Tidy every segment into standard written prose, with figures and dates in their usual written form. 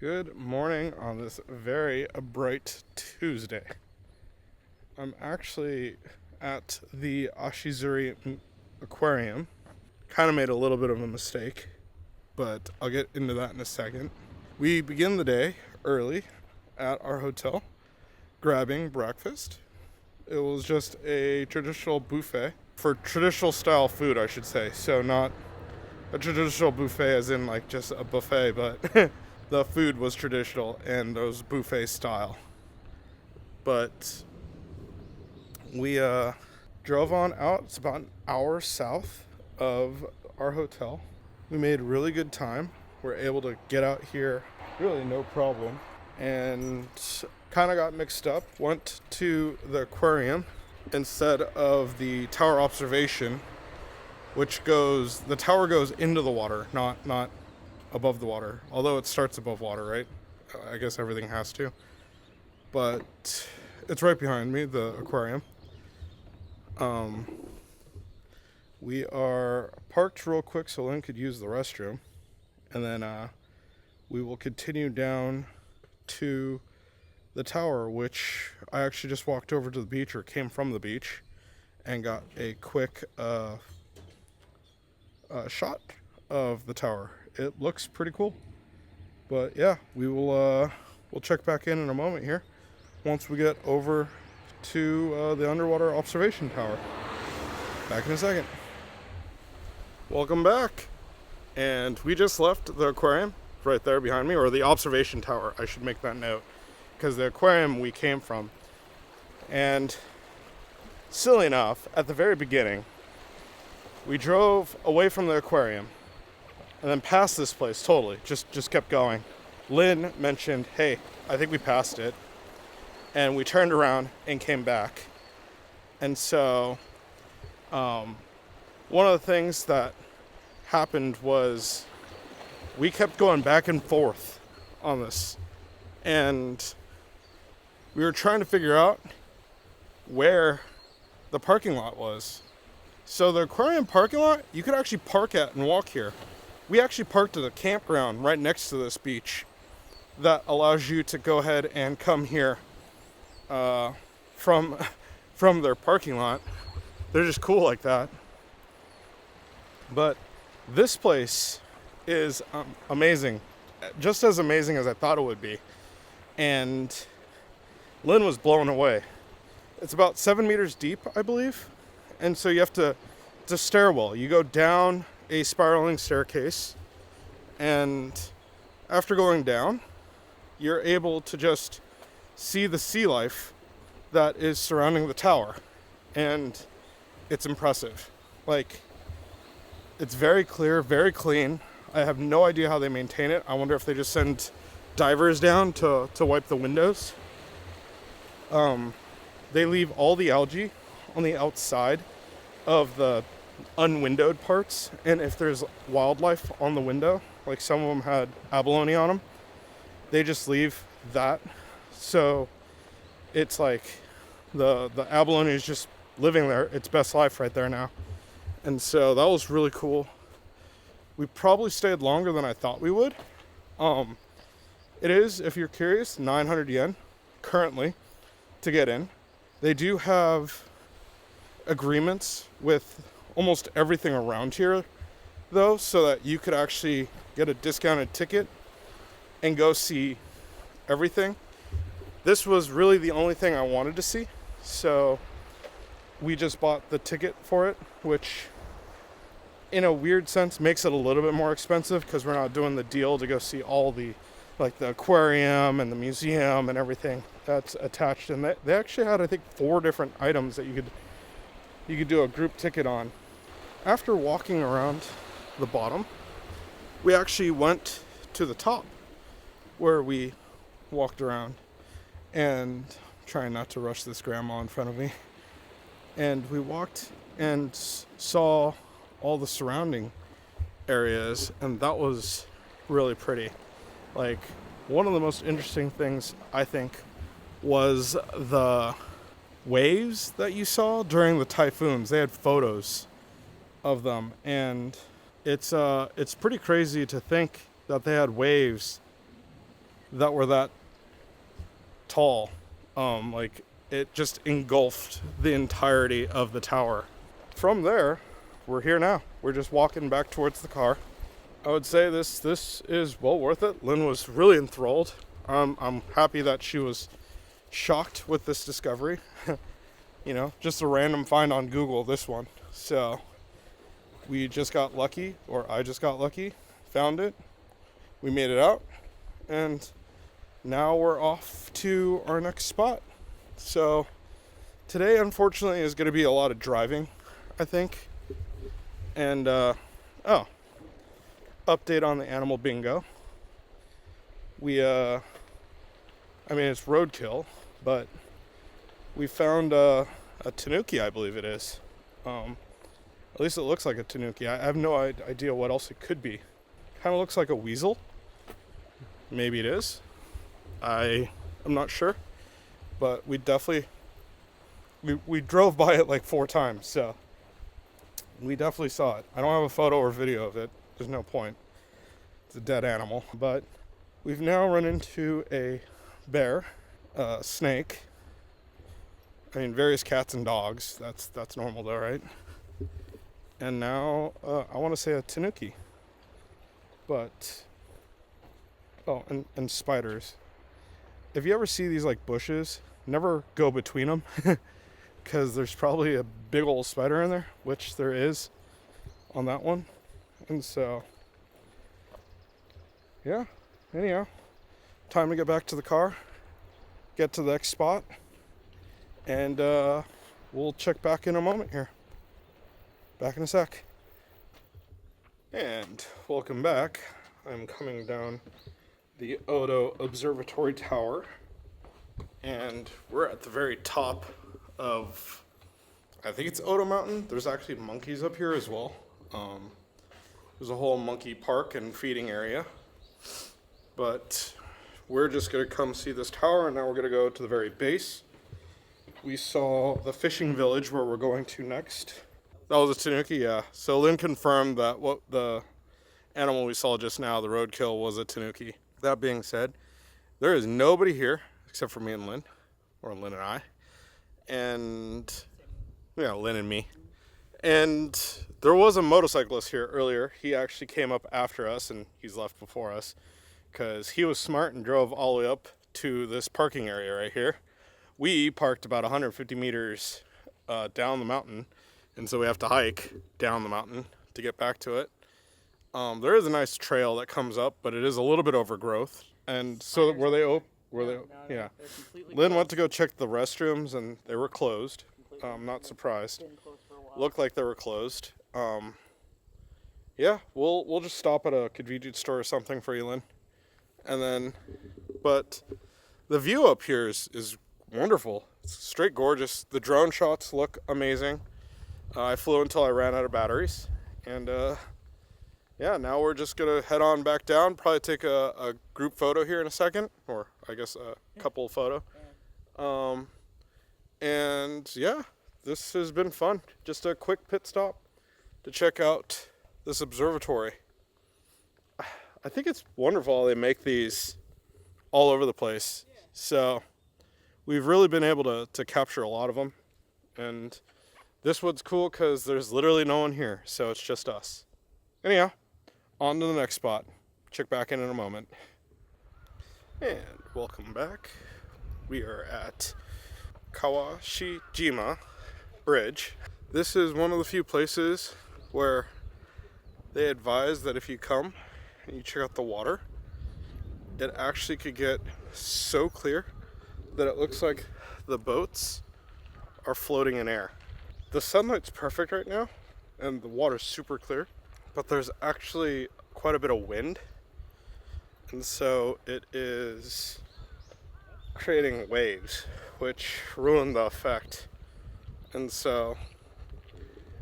Good morning on this very bright Tuesday. I'm actually at the Ashizuri Aquarium. Kind of made a little bit of a mistake, but I'll get into that in a second. We begin the day early at our hotel, grabbing breakfast. It was just a traditional buffet for traditional style food, I should say. So not a traditional buffet as in like just a buffet, but the food was traditional and those buffet style. But we drove on out. It's about an hour south of our hotel. We made really good time. We're able to get out here really no problem. And kind of got mixed up. Went to the aquarium instead of the tower observation, the tower goes into the water, not above the water. Although it starts above water, right? I guess everything has to. But it's right behind me, the aquarium. We are parked real quick so Lynn could use the restroom. And then we will continue down to the tower, which I actually just walked over to the beach, or came from the beach, and got a quick shot of the tower. It looks pretty cool. But yeah, we'll check back in a moment here once we get over to the underwater observation tower. Back in a second. Welcome back. And we just left the aquarium right there behind me, or the observation tower, I should make that note, because the aquarium we came from. And silly enough, at the very beginning, we drove away from the aquarium and then passed this place totally, just kept going. Lynn mentioned, hey, I think we passed it. And we turned around and came back. And so one of the things that happened was we kept going back and forth on this. And we were trying to figure out where the parking lot was. So the aquarium parking lot, you could actually park at and walk here. We actually parked at a campground right next to this beach that allows you to go ahead and come here from their parking lot. They're just cool like that. But this place is amazing, just as amazing as I thought it would be. And Lynn was blown away. It's about 7 meters deep, I believe. And so it's a stairwell. You go down a spiraling staircase, and after going down, you're able to just see the sea life that is surrounding the tower. And it's impressive. Like, it's very clear, very clean. I have no idea how they maintain it. I wonder if they just send divers down to wipe the windows. They leave all the algae on the outside of the unwindowed parts, and if there's wildlife on the window, like some of them had abalone on them, they just leave that. So it's like the abalone is just living there its best life right there now. And so that was really cool. We probably stayed longer than I thought we would. It is, if you're curious, 900 yen currently to get in. They do have agreements with almost everything around here, though, so that you could actually get a discounted ticket and go see everything. This was really the only thing I wanted to see, so we just bought the ticket for it, which in a weird sense makes it a little bit more expensive because we're not doing the deal to go see all the aquarium and the museum and everything that's attached. And they actually had, I think, 4 different items that you could do a group ticket on. After walking around the bottom, we actually went to the top where we walked around, and trying not to rush this grandma in front of me. And we walked and saw all the surrounding areas, and that was really pretty. Like, one of the most interesting things, I think, was the waves that you saw during the typhoons. They had photos of them, and it's pretty crazy to think that they had waves that were that tall. Like it just engulfed the entirety of the tower. From there, we're here now. We're just walking back towards the car. I would say this is well worth it. Lynn was really enthralled. I'm happy that she was shocked with this discovery. You know, just a random find on Google, this one. So we just got lucky, or I just got lucky, found it. We made it out, and now we're off to our next spot. So today, unfortunately, is going to be a lot of driving, I think. And, update on the animal bingo. We, I mean, it's roadkill, but we found a tanuki, I believe it is. At least it looks like a tanuki. I have no idea what else it could be. Kind of looks like a weasel. Maybe it is. I'm not sure. But we definitely, we drove by it like 4 times, so we definitely saw it. I don't have a photo or video of it. There's no point. It's a dead animal. But we've now run into a bear, a snake. I mean, various cats and dogs. That's normal though, right? And now, I want to say a tanuki. But, oh, and spiders. If you ever see these like bushes, never go between them. Because there's probably a big old spider in there, which there is on that one. And so, yeah, anyhow, time to get back to the car, get to the next spot, and we'll check back in a moment here. Back in a sec. And welcome back. I'm coming down the Odo Observatory Tower, and we're at the very top of, I think it's Odo Mountain. There's actually monkeys up here as well. There's a whole monkey park and feeding area. But we're just gonna come see this tower, and now we're gonna go to the very base. We saw the fishing village where we're going to next. That was a tanuki, yeah. So Lynn confirmed that what the animal we saw just now, the roadkill, was a tanuki. That being said, there is nobody here except for me and Lynn, or Lynn and I. And, yeah, Lynn and me. And there was a motorcyclist here earlier. He actually came up after us, and he's left before us, because he was smart and drove all the way up to this parking area right here. We parked about 150 meters down the mountain, and so we have to hike down the mountain to get back to it. There is a nice trail that comes up, but it is a little bit overgrowth. And so were they open? Yeah. Lynn went to go check the restrooms, and they were closed. I'm not surprised. Looked like they were closed. Yeah, we'll just stop at a convenience store or something for you, Lynn. And then, but the view up here is wonderful. It's straight gorgeous. The drone shots look amazing. I flew until I ran out of batteries, and yeah, now we're just gonna head on back down. Probably take a group photo here in a second, or I guess a couple photo. And yeah, this has been fun. Just a quick pit stop to check out this observatory. I think it's wonderful how they make these all over the place. So we've really been able to capture a lot of them. And this one's cool because there's literally no one here, so it's just us. Anyhow, on to the next spot. Check back in a moment. And welcome back. We are at Kawashijima Bridge. This is one of the few places where they advise that if you come and you check out the water, it actually could get so clear that it looks like the boats are floating in air. The sunlight's perfect right now, and the water's super clear, but there's actually quite a bit of wind, and so it is creating waves, which ruin the effect. And so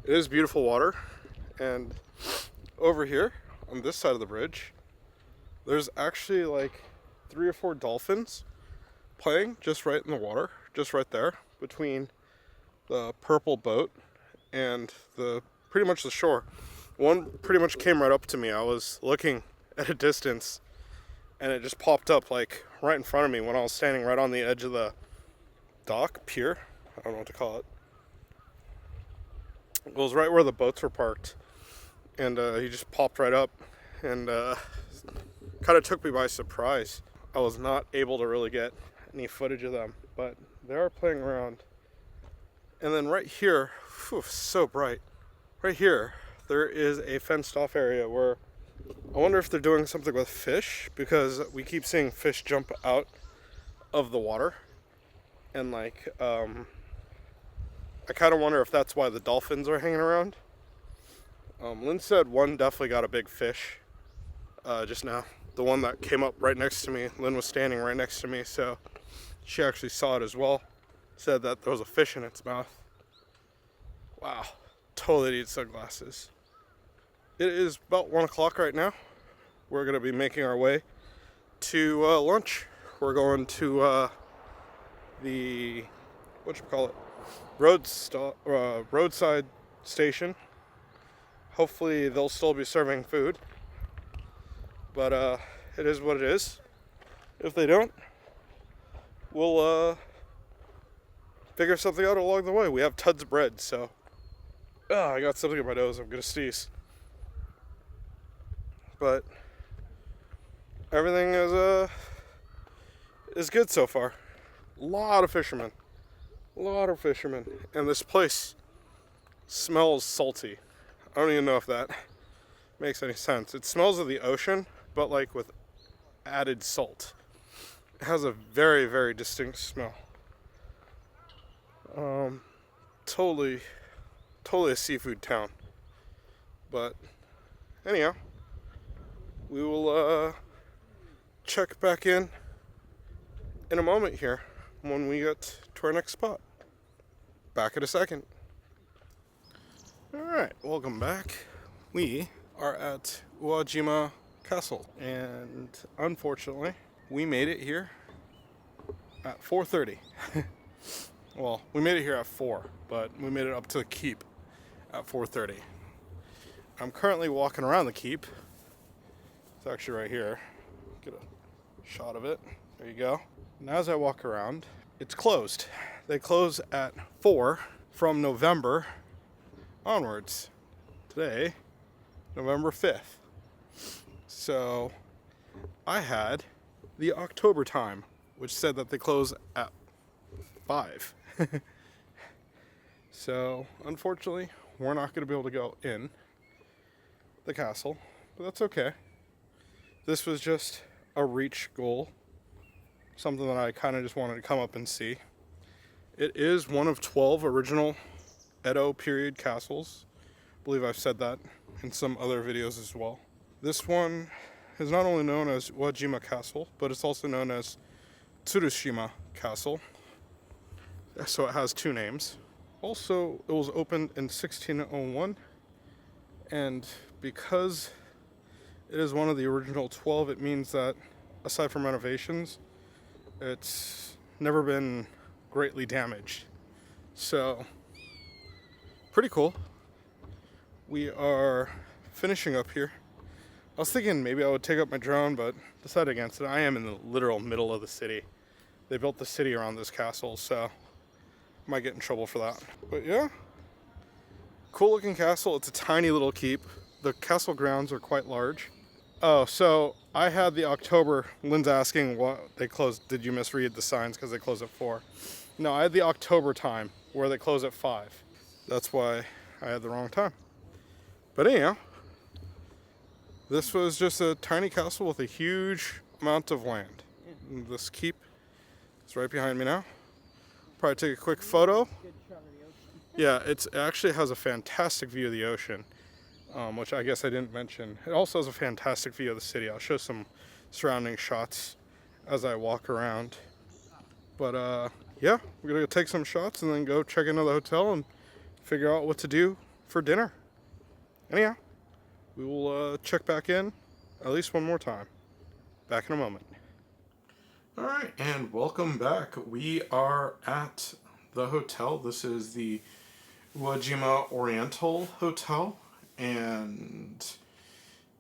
it is beautiful water, and over here on this side of the bridge, there's actually like 3 or 4 dolphins playing just right in the water, just right there between the purple boat and pretty much the shore. One pretty much came right up to me. I was looking at a distance, and it just popped up like right in front of me when I was standing right on the edge of the dock, pier, I don't know what to call it. It was right where the boats were parked, and he just popped right up, and kind of took me by surprise. I was not able to really get any footage of them, but they are playing around. And then right here, whew, so bright, right here, there is a fenced off area where I wonder if they're doing something with fish, because we keep seeing fish jump out of the water. And like, I kind of wonder if that's why the dolphins are hanging around. Lynn said one definitely got a big fish just now. The one that came up right next to me, Lynn was standing right next to me, so she actually saw it as well. Said that there was a fish in its mouth. Wow, totally need sunglasses. It is about 1 o'clock right now. We're going to be making our way to lunch. We're going to the, roadside station. Hopefully they'll still be serving food. But it is what it is. If they don't, we'll figure something out along the way. We have tons of bread, so I got something in my nose. I'm gonna sneeze. But everything is good so far. A lot of fishermen, and this place smells salty. I don't even know if that makes any sense. It smells of the ocean, but like with added salt. It has a very, very distinct smell. Totally a seafood town. But anyhow, we will check back in a moment here when we get to our next spot. Back in a second. Alright, welcome back. We are at Uwajima Castle, and unfortunately we made it here at 4:30. Well, we made it here at 4, but we made it up to the keep at 4:30. I'm currently walking around the keep. It's actually right here. Get a shot of it. There you go. And as I walk around, it's closed. They close at 4 from November onwards. Today, November 5th. So I had the October time, which said that they close at 5. So unfortunately, we're not going to be able to go in the castle, but that's okay. This was just a reach goal, something that I kind of just wanted to come up and see. It is one of 12 original Edo period castles. I believe I've said that in some other videos as well. This one is not only known as Uwajima Castle, but it's also known as Tsurushima Castle. So it has 2 names. Also, it was opened in 1601, and because it is one of the original 12, it means that aside from renovations, it's never been greatly damaged. So, pretty cool. We are finishing up here. I was thinking maybe I would take up my drone, but decided against it. I am in the literal middle of the city. They built the city around this castle, so I might get in trouble for that. But yeah, cool looking castle. It's a tiny little keep. The castle grounds are quite large. Oh, so I had the October. Lynn's asking what they closed. Did you misread the signs because they close at 4? No, I had the October time where they close at 5. That's why I had the wrong time. But anyhow, this was just a tiny castle with a huge amount of land. And this keep is right behind me now. Probably take a quick photo. Yeah, it actually has a fantastic view of the ocean, which I guess I didn't mention. It also has a fantastic view of the city. I'll show some surrounding shots as I walk around. But yeah, we're gonna go take some shots and then go check into the hotel and figure out what to do for dinner. Anyhow, we will check back in at least one more time. Back in a moment. All right, and welcome back. We are at the hotel. This is the Uwajima Oriental Hotel, and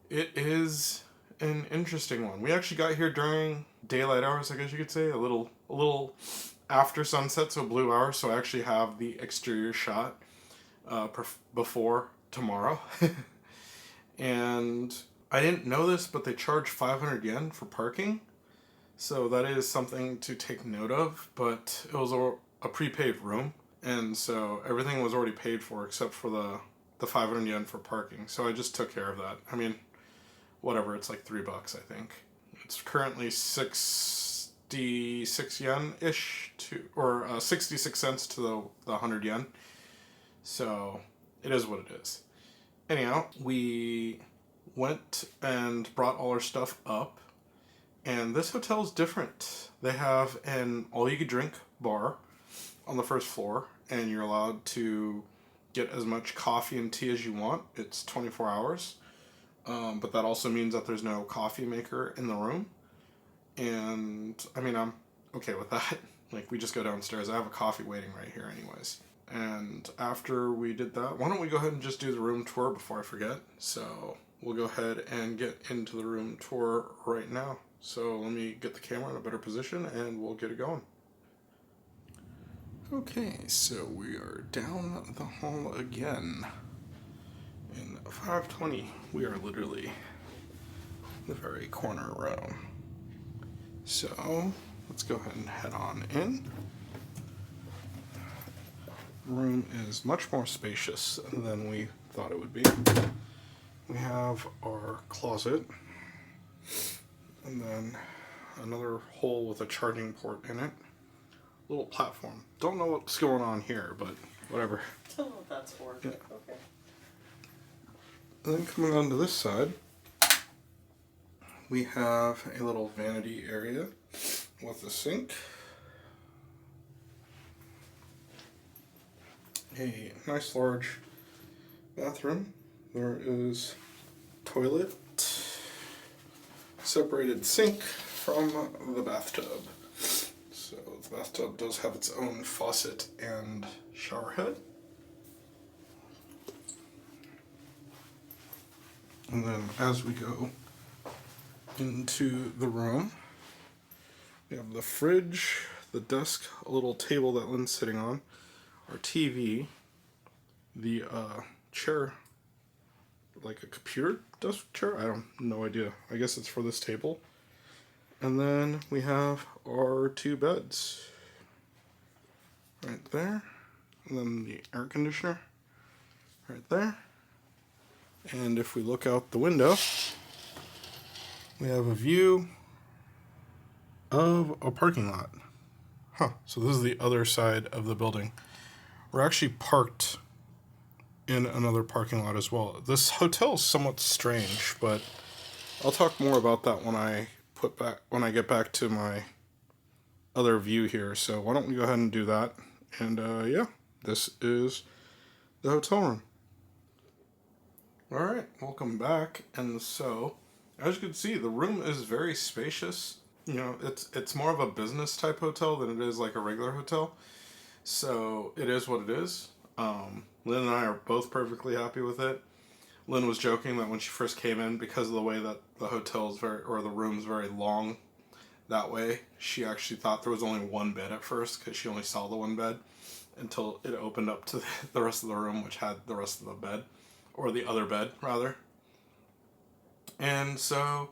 it is an interesting one. We actually got here during daylight hours, I guess you could say, a little after sunset, so blue hours. So I actually have the exterior shot before tomorrow. And I didn't know this, but they charge 500 yen for parking. So that is something to take note of, but it was a prepaid room, and so everything was already paid for except for the 500 yen for parking. So I just took care of that. I mean, whatever, it's like $3, I think. It's currently 66 yen-ish or 66 cents to the 100 yen. So it is what it is. Anyhow, we went and brought all our stuff up. And this hotel is different. They have an all-you-can-drink bar on the first floor, and you're allowed to get as much coffee and tea as you want. It's 24 hours. But that also means that there's no coffee maker in the room. And, I mean, I'm okay with that. Like, we just go downstairs. I have a coffee waiting right here anyways. And after we did that, why don't we go ahead and just do the room tour before I forget? So, we'll go ahead and get into the room tour right now. So let me get the camera in a better position and we'll get it going. Okay, so we are down the hall again. In 520, we are literally the very corner row. So let's go ahead and head on in. The room is much more spacious than we thought it would be. We have our closet. And then another hole with a charging port in it. Little platform. Don't know what's going on here, but whatever. Don't know what that's for. Yeah. Okay. And then coming on to this side, we have a little vanity area with a sink. A nice large bathroom. There is toilet. Separated sink from the bathtub. So the bathtub does have its own faucet and shower head. And then as we go into the room, we have the fridge, the desk, a little table that Lynn's sitting on, our TV, the chair, like a computer desk chair? I don't no idea. I guess it's for this table. And then we have our two beds. Right there. And then the air conditioner. Right there. And if we look out the window, we have a view of a parking lot. Huh. So this is the other side of the building. We're actually parked in another parking lot as well. This hotel is somewhat strange, but I'll talk more about that when I get back to my other view here. So why don't we go ahead and do that? And yeah, this is the hotel room. All right, welcome back. And so, as you can see, the room is very spacious. You know, it's more of a business type hotel than it is like a regular hotel. So it is what it is. Lynn and I are both perfectly happy with it. Lynn was joking that when she first came in, because of the way that the hotel's the room's very long that way, she actually thought there was only one bed at first because she only saw the one bed until it opened up to the rest of the room, which had the rest of the bed, or the other bed rather. And so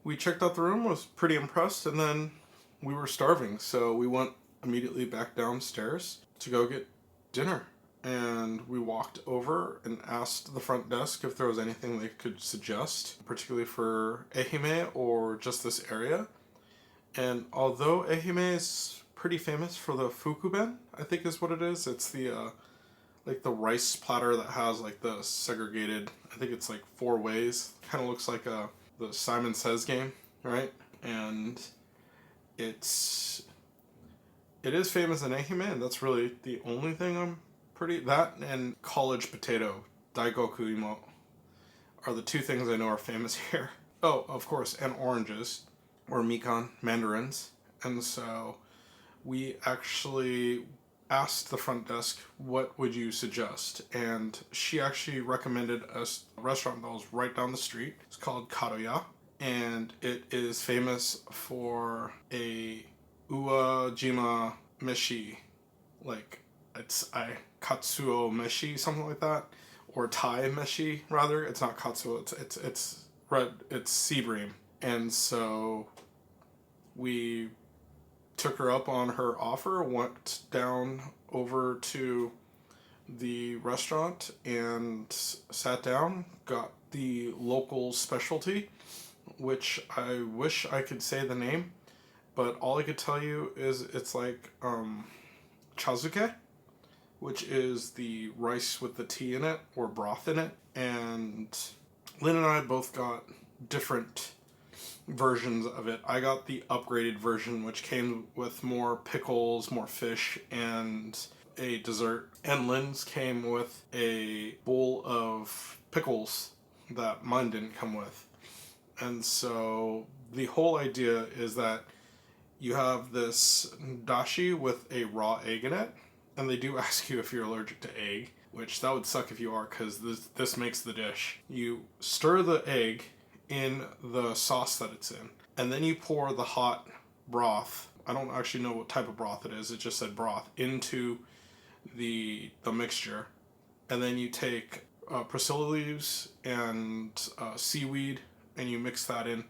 we checked out the room, was pretty impressed, and then we were starving, so we went immediately back downstairs to go get dinner. And we walked over and asked the front desk if there was anything they could suggest, particularly for Ehime or just this area. And although Ehime is pretty famous for the fukuben, I think is what it is. It's the like the rice platter that has like the segregated, I think it's like 4 ways. Kind of looks like the Simon Says game, right? And it is famous in Ehime, and that's really the only thing that and college potato, daigoku imo, are the 2 things I know are famous here. Oh, of course, and oranges, or mikan, mandarins. And so we actually asked the front desk, what would you suggest? And she actually recommended a restaurant that was right down the street. It's called Kadoya. and it is famous for a Uwajima meshi, like katsuo meshi, something like that, or Thai meshi rather. It's not katsuo. It's red. It's sea bream, and so we took her up on her offer. Went down over to the restaurant and sat down. Got the local specialty, which I wish I could say the name, but all I could tell you is it's like chazuke, which is the rice with the tea in it or broth in it. And Lynn and I both got different versions of it. I got the upgraded version, which came with more pickles, more fish, and a dessert. And Lynn's came with a bowl of pickles that mine didn't come with. And so the whole idea is that you have this dashi with a raw egg in it, and they do ask you if you're allergic to egg, which that would suck if you are, because this makes the dish. You stir the egg in the sauce that it's in, and then you pour the hot broth. I don't actually know what type of broth it is. It just said broth into the mixture, and then you take priscilla leaves and seaweed, and you mix that in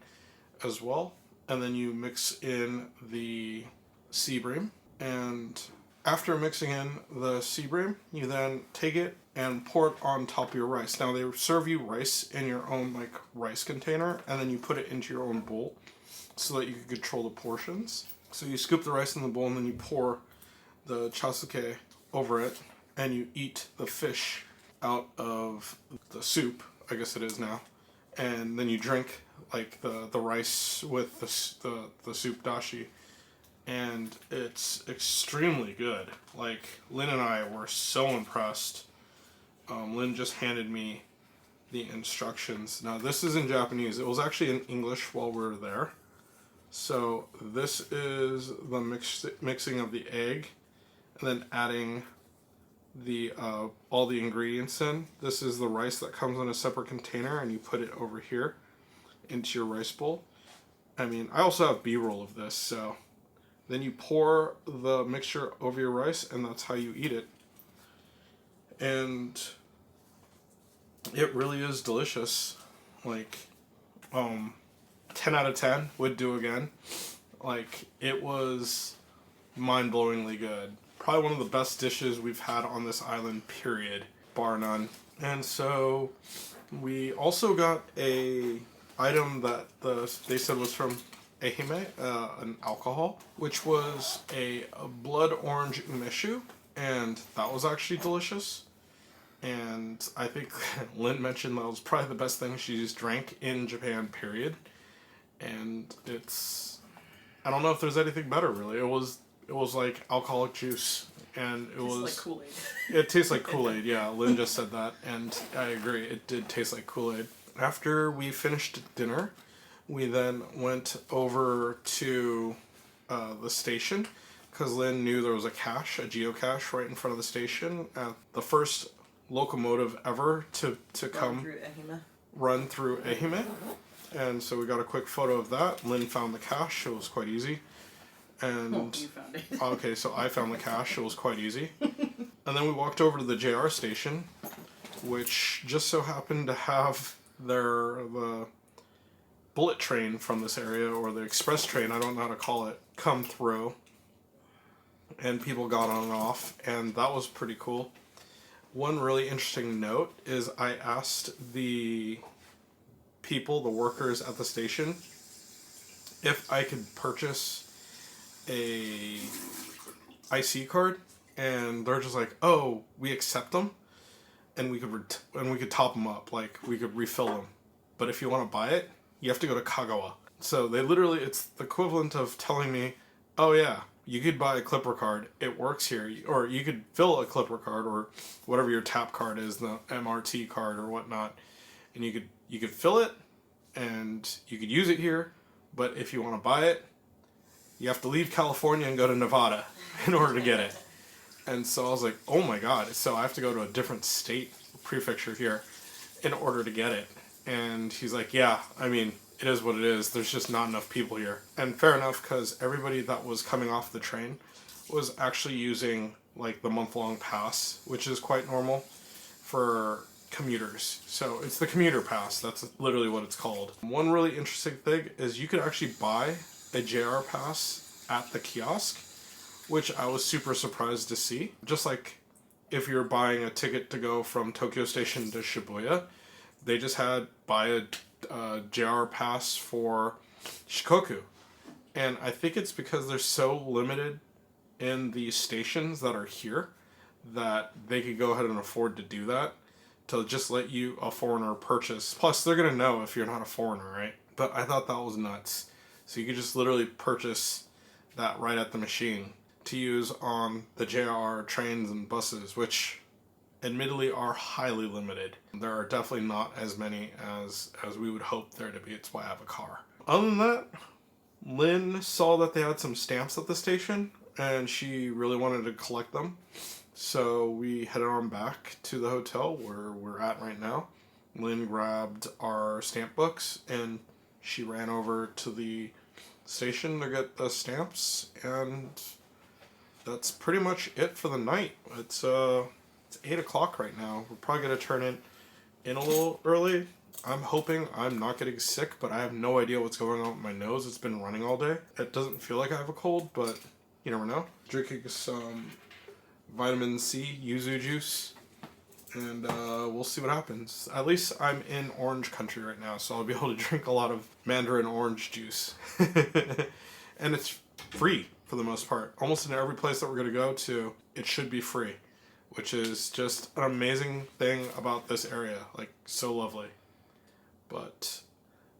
as well, and then you mix in the sea bream, and after mixing in the sea bream, you then take it and pour it on top of your rice. Now they serve you rice in your own like rice container, and then you put it into your own bowl so that you can control the portions. So you scoop the rice in the bowl, and then you pour the chasuke over it, and you eat the fish out of the soup, I guess it is now, and then you drink like the rice with the soup dashi, and it's extremely good. Like, Lynn and I were so impressed. Lynn just handed me the instructions. Now this is in Japanese. It was actually in English while we were there. So this is the mixing of the egg, and then adding the all the ingredients in. This is the rice that comes in a separate container, and you put it over here into your rice bowl. I mean, I also have B-roll of this, so then you pour the mixture over your rice, and that's how you eat it. And it really is delicious. Like, 10 out of 10 would do again. Like, it was mind-blowingly good. Probably one of the best dishes we've had on this island, period, bar none. And so we also got a item that they said was from Ehime, an alcohol, which was a blood orange umeshu, and that was actually delicious. And I think Lynn mentioned that was probably the best thing she's drank in Japan, period. And I don't know if there's anything better, really. It was like alcoholic juice, and it was like Kool-Aid. It tastes like Kool-Aid. Yeah, Lynn just said that, and I agree. It did taste like Kool-Aid. After we finished dinner, we then went over to the station, because Lynn knew there was a geocache right in front of the station. The first locomotive ever to come run through Ehime. And so we got a quick photo of that. Lynn found the cache. It was quite easy. And you found it. Okay, so I found the cache. It was quite easy. And then we walked over to the JR station, which just so happened to have the bullet train from this area, or the express train, I don't know how to call it, come through. And people got on and off, and that was pretty cool. One really interesting note is I asked the workers at the station, if I could purchase a IC card, and they're just like, "Oh, we accept them, and we could top them up, like we could refill them. But if you want to buy it, you have to go to Kagawa." So they literally, it's the equivalent of telling me, "Oh yeah, you could buy a Clipper card. It works here, or you could fill a Clipper card, or whatever your tap card is, the MRT card or whatnot, and you could fill it, and you could use it here. But if you want to buy it, you have to leave California and go to Nevada in order to get it." And so I was like, "Oh my god!" So I have to go to a different state prefecture here in order to get it. And he's like, "Yeah, I mean, it is what it is. There's just not enough people here. And fair enough, because everybody that was coming off the train was actually using like the month-long pass, which is quite normal for commuters. So it's the commuter pass. That's literally what it's called. One really interesting thing is you could actually buy a JR pass at the kiosk, which I was super surprised to see. Just like if you're buying a ticket to go from Tokyo Station to Shibuya, they just had buy a JR pass for Shikoku. And I think it's because they're so limited in the stations that are here that they could go ahead and afford to do that, to just let you, a foreigner, purchase. Plus, they're going to know if you're not a foreigner, right? But I thought that was nuts. So you could just literally purchase that right at the machine to use on the JR trains and buses, which admittedly are highly limited. There are definitely not as many as we would hope there to be. It's why I have a car. Other than that, Lynn saw that they had some stamps at the station, and she really wanted to collect them. So we headed on back to the hotel where we're at right now. Lynn grabbed our stamp books, and she ran over to the station to get the stamps, and that's pretty much it for the night. It's 8 o'clock right now. We're probably going to turn it in a little early. I'm hoping I'm not getting sick, but I have no idea what's going on with my nose. It's been running all day. It doesn't feel like I have a cold, but you never know. Drinking some vitamin C yuzu juice, and we'll see what happens. At least I'm in orange country right now, so I'll be able to drink a lot of Mandarin orange juice. And it's free for the most part. Almost in every place that we're going to go to, it should be free, which is just an amazing thing about this area. Like, so lovely. But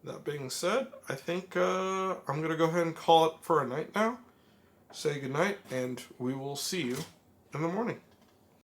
that being said, I think I'm going to go ahead and call it for a night now. Say goodnight, and we will see you in the morning.